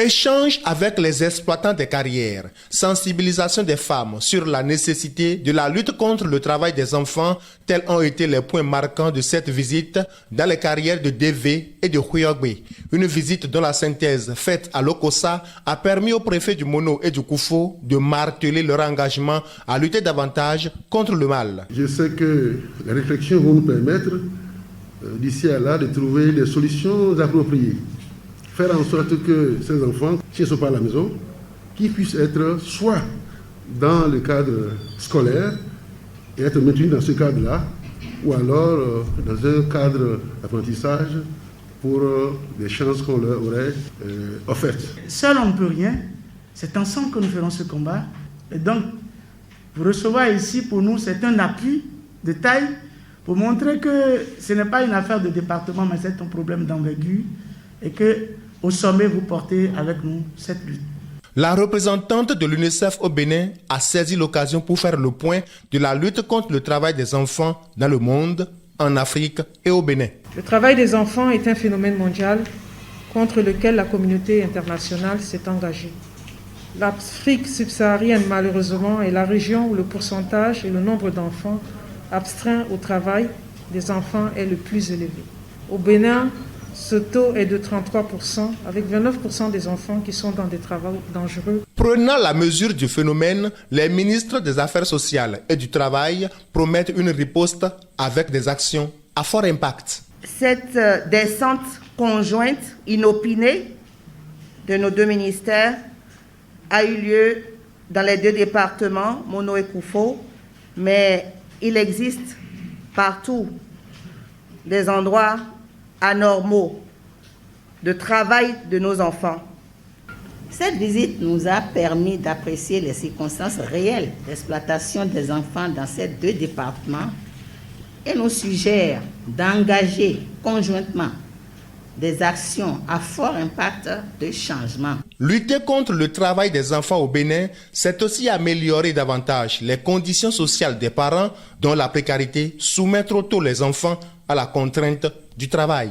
Échange avec les exploitants des carrières, sensibilisation des femmes sur la nécessité de la lutte contre le travail des enfants, tels ont été les points marquants de cette visite dans les carrières de DV et de Huyogbe. Une visite dont la synthèse faite à Lokossa a permis aux préfets du Mono et du Koufo de marteler leur engagement à lutter davantage contre le mal. Je sais que les réflexions vont nous permettre d'ici à là de trouver des solutions appropriées. Faire en sorte que ces enfants, s'ils ne sont pas à la maison, qu'ils puissent être soit dans le cadre scolaire et être maintenus dans ce cadre-là, ou alors dans un cadre d'apprentissage pour des chances qu'on leur aurait offertes. Seul on ne peut rien, c'est ensemble que nous ferons ce combat. Et donc, vous recevoir ici pour nous, c'est un appui de taille pour montrer que ce n'est pas une affaire de département, mais c'est un problème d'envergure et que au sommet, vous portez avec nous cette lutte. La représentante de l'UNICEF au Bénin a saisi l'occasion pour faire le point de la lutte contre le travail des enfants dans le monde, en Afrique et au Bénin. Le travail des enfants est un phénomène mondial contre lequel la communauté internationale s'est engagée. L'Afrique subsaharienne, malheureusement, est la région où le pourcentage et le nombre d'enfants abstreints au travail des enfants est le plus élevé. Au Bénin, ce taux est de 33%, avec 29% des enfants qui sont dans des travaux dangereux. Prenant la mesure du phénomène, les ministres des Affaires sociales et du Travail promettent une riposte avec des actions à fort impact. Cette descente conjointe, inopinée, de nos deux ministères a eu lieu dans les deux départements, Mono et Koufo, mais il existe partout des endroits anormaux de travail de nos enfants. Cette visite nous a permis d'apprécier les circonstances réelles d'exploitation des enfants dans ces deux départements et nous suggère d'engager conjointement des actions à fort impact de changement. Lutter contre le travail des enfants au Bénin, c'est aussi améliorer davantage les conditions sociales des parents dont la précarité soumet trop tôt les enfants à la contrainte du travail.